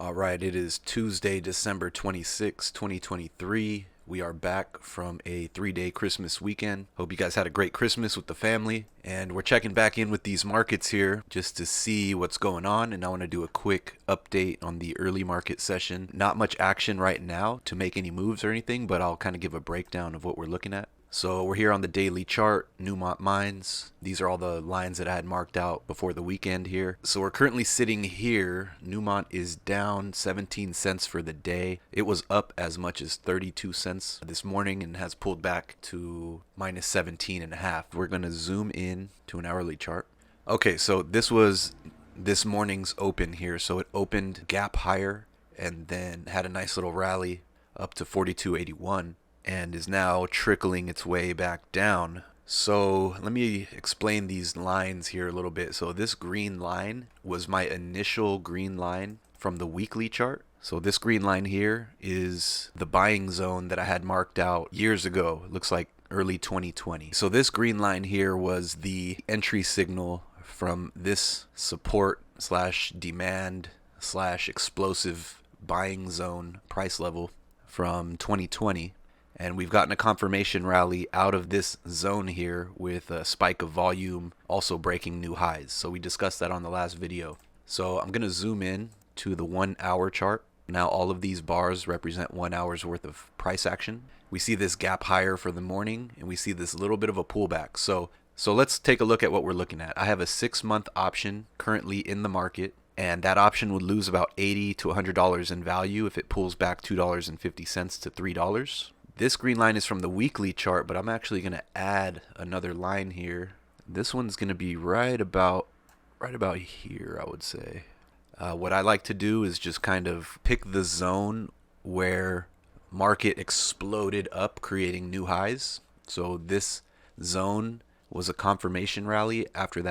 All right, it is Tuesday, December 26, 2023. We are back from a 3-day Christmas weekend. Hope you guys had a great Christmas with the family. And we're checking back in with these markets here just to see what's going on. And I want to do a quick update on the early market session. Not much action right now to make any moves or anything, but I'll kind of give a breakdown of what we're looking at. So we're here on the daily chart, Newmont Mines. These are all the lines that I had marked out before the weekend here. So we're currently sitting here. Newmont is down 17 cents for the day. It was up as much as 32 cents this morning and has pulled back to minus 17 and a half. We're going to zoom in to an hourly chart. Okay, so this was this morning's open here. So it opened gap higher and then had a nice little rally up to 42.81. And is now trickling its way back down. So let me explain these lines here a little bit. So this green line was my initial green line from the weekly chart. So this green line here is the buying zone that I had marked out years ago. It looks like early 2020. So this green line here was the entry signal from this support slash demand slash explosive buying zone price level from 2020. And we've gotten a confirmation rally out of this zone here with a spike of volume also breaking new highs. So we discussed that on the last video. So I'm going to zoom in to the 1 hour chart. Now all of these bars represent 1 hour's worth of price action. We see this gap higher for the morning and we see this little bit of a pullback. So let's take a look at what we're looking at. I have a 6-month option currently in the market. And that option would lose about $80 to $100 in value if it pulls back $2.50 to $3. This green line is from the weekly chart, but I'm actually going to add another line here. This one's going to be right about here, I would say. What I like to do is just kind of pick the zone where market exploded up, creating new highs. So this zone was a confirmation rally after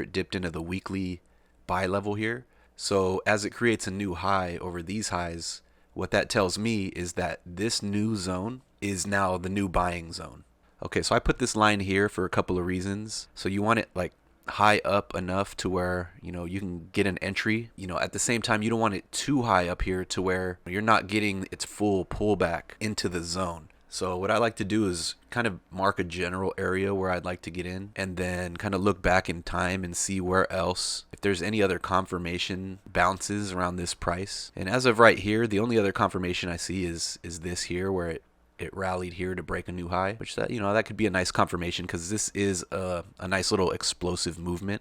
it dipped into the weekly buy level here. So as it creates a new high over these highs, what that tells me is that this new zone is now the new buying zone. Okay, so I put this line here for a couple of reasons. So you want it like high up enough to where, you can get an entry. At the same time, you don't want it too high up here to where you're not getting its full pullback into the zone. So what I like to do is kind of mark a general area where I'd like to get in and then kind of look back in time and see where else, if there's any other confirmation bounces around this price. And as of right here, the only other confirmation I see is this here where it rallied here to break a new high, which that could be a nice confirmation because this is a nice little explosive movement.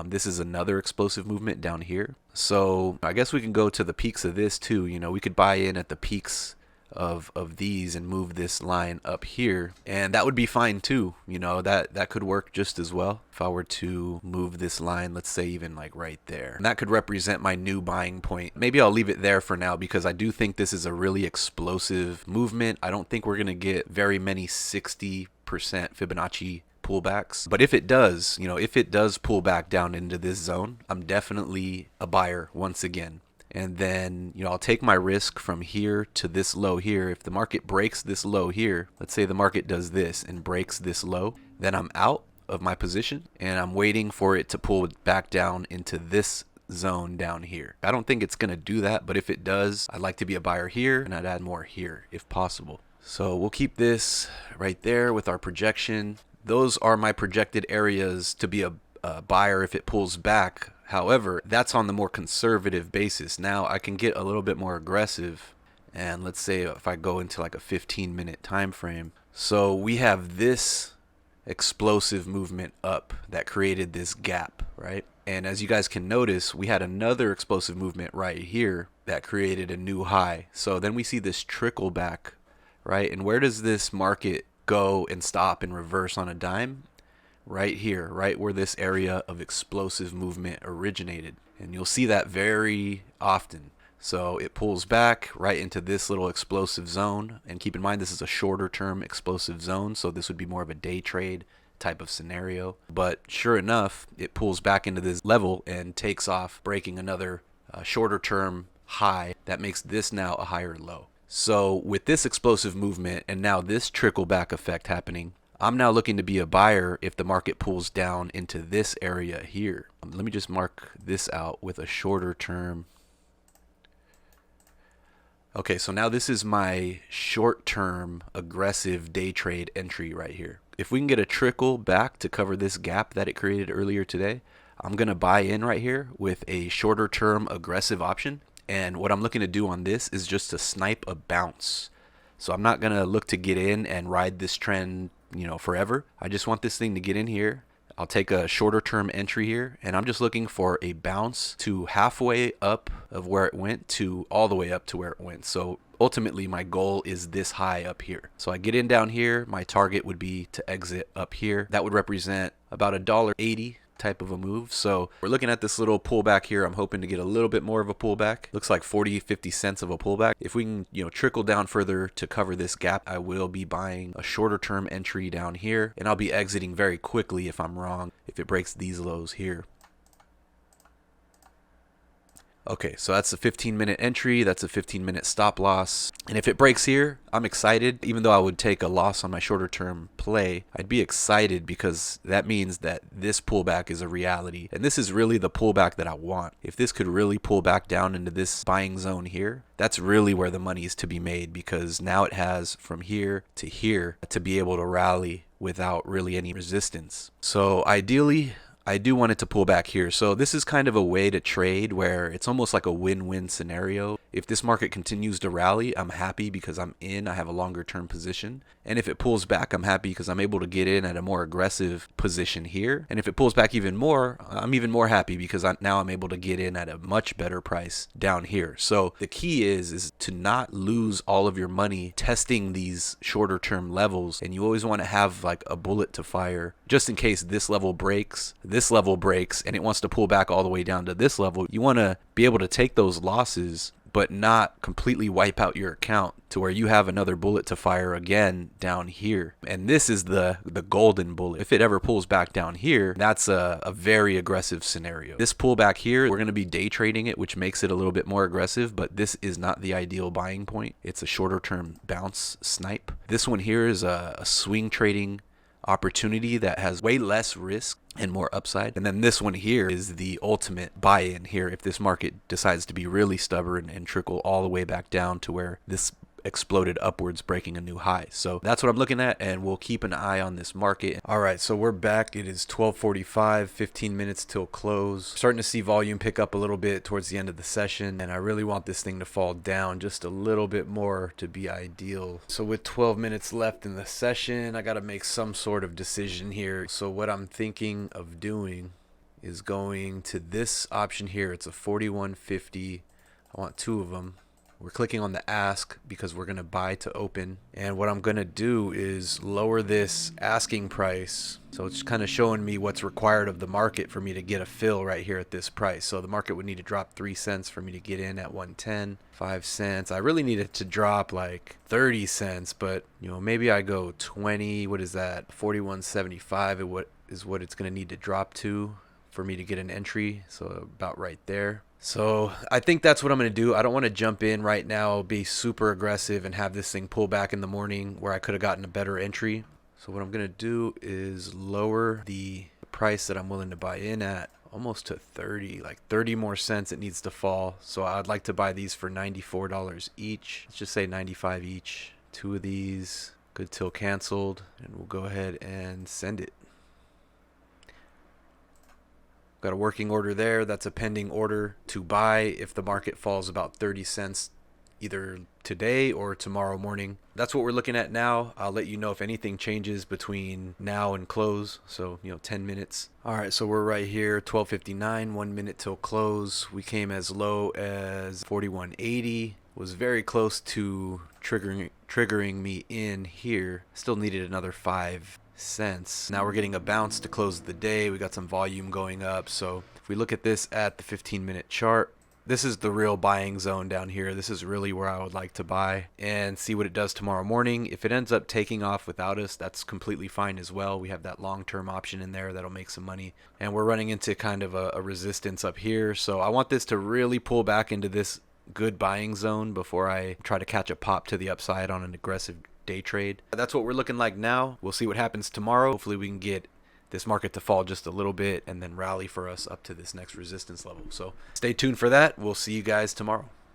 This is another explosive movement down here. So I guess we can go to the peaks of this too. We could buy in at the peaks of these and move this line up here, and that would be fine too. That could work just as well if I were to move this line, let's say even like right there, and that could represent my new buying point. Maybe I'll leave it there for now because I do think this is a really explosive movement. I don't think we're gonna get very many 60% Fibonacci pullbacks, but if it does pull back down into this zone, I'm definitely a buyer once again. And then, I'll take my risk from here to this low here. If the market breaks this low here, let's say the market does this and breaks this low, then I'm out of my position and I'm waiting for it to pull back down into this zone down here. I don't think it's going to do that, but if it does, I'd like to be a buyer here and I'd add more here if possible. So we'll keep this right there with our projection. Those are my projected areas to be a buyer if it pulls back. However, that's on the more conservative basis. Now I can get a little bit more aggressive, and let's say if I go into like a 15-minute time frame. So we have this explosive movement up that created this gap, right? And as you guys can notice, we had another explosive movement right here that created a new high. So then we see this trickle back, right? And where does this market go and stop and reverse on a dime? Right here, right where this area of explosive movement originated. And you'll see that very often. So it pulls back right into this little explosive zone. And keep in mind, this is a shorter term explosive zone. So this would be more of a day trade type of scenario. But sure enough, it pulls back into this level and takes off, breaking another shorter term high that makes this now a higher low. So with this explosive movement and now this trickle back effect happening, I'm now looking to be a buyer if the market pulls down into this area here. Let me just mark this out with a shorter term Okay, so now this is my short-term aggressive day trade entry right here. If we can get a trickle back to cover this gap that it created earlier today, I'm going to buy in right here with a shorter term aggressive option. And what I'm looking to do on this is just to snipe a bounce. So I'm not going to look to get in and ride this trend, forever. I just want this thing to get in here. I'll take a shorter term entry here, and I'm just looking for a bounce to halfway up of where it went to all the way up to where it went. So ultimately my goal is this high up here. So I get in down here, my target would be to exit up here. That would represent about $1.80 type of a move. So we're looking at this little pullback here. I'm hoping to get a little bit more of a pullback. Looks like 40-50 cents of a pullback. If we can trickle down further to cover this gap, I will be buying a shorter term entry down here, and I'll be exiting very quickly if I'm wrong, if it breaks these lows here. Okay, so that's a 15-minute entry. That's a 15-minute stop loss. And if it breaks here, I'm excited. Even though I would take a loss on my shorter term play, I'd be excited because that means that this pullback is a reality. And this is really the pullback that I want. If this could really pull back down into this buying zone here, that's really where the money is to be made, because now it has from here to be able to rally without really any resistance. So ideally, I do want it to pull back here. So this is kind of a way to trade where it's almost like a win-win scenario. If this market continues to rally, I'm happy because I'm in. I have a longer term position. And if it pulls back, I'm happy because I'm able to get in at a more aggressive position here. And if it pulls back even more, I'm even more happy because now I'm able to get in at a much better price down here. So the key is to not lose all of your money testing these shorter term levels. And you always want to have like a bullet to fire just in case this level breaks, and it wants to pull back all the way down to this level. You want to be able to take those losses but not completely wipe out your account to where you have another bullet to fire again down here. And this is the golden bullet. If it ever pulls back down here, that's a very aggressive scenario. This pullback here, we're going to be day trading it, which makes it a little bit more aggressive, but this is not the ideal buying point. It's a shorter term bounce snipe. This one here is a swing trading opportunity that has way less risk and more upside. And then this one here is the ultimate buy-in here if this market decides to be really stubborn and trickle all the way back down to where this exploded upwards, breaking a new high. So that's what I'm looking at, and we'll keep an eye on this market. All right, so we're back. It is 12:45, 15 minutes till close. Starting to see volume pick up a little bit towards the end of the session, and I really want this thing to fall down just a little bit more to be ideal. So with 12 minutes left in the session, I got to make some sort of decision here. So what I'm thinking of doing is going to this option here. It's a 41.50. I want two of them. We're clicking on the ask because we're going to buy to open. And what I'm going to do is lower this asking price. So it's kind of showing me what's required of the market for me to get a fill right here at this price. So the market would need to drop 3 cents for me to get in at 110, 5 cents. I really need it to drop like 30 cents, but maybe I go 20. What is that? 41.75 is what it's going to need to drop to for me to get an entry. So about right there. So I think that's what I'm going to do. I don't want to jump in right now, be super aggressive and have this thing pull back in the morning where I could have gotten a better entry. So what I'm going to do is lower the price that I'm willing to buy in at almost to 30, like 30 more cents it needs to fall. So I'd like to buy these for $94 each. Let's just say 95 each. 2 of these, good till canceled, and we'll go ahead and send it. Got a working order there. That's a pending order to buy if the market falls about 30 cents either today or tomorrow morning. That's what we're looking at now. I'll let you know if anything changes between now and close. So 10 minutes. All right, so we're right here, 12:59, 1 minute till close. We came as low as 41.80. Was very close to triggering me in here. Still needed another 5 cents. Now we're getting a bounce to close the day. We got some volume going up. So if we look at this at the 15-minute chart, this is the real buying zone down here. This is really where I would like to buy and see what it does tomorrow morning. If it ends up taking off without us, that's completely fine as well. We have that long-term option in there that'll make some money. And we're running into kind of a resistance up here. So I want this to really pull back into this good buying zone before I try to catch a pop to the upside on an aggressive day trade. That's what we're looking like now. We'll see what happens tomorrow. Hopefully we can get this market to fall just a little bit and then rally for us up to this next resistance level. So stay tuned for that. We'll see you guys tomorrow.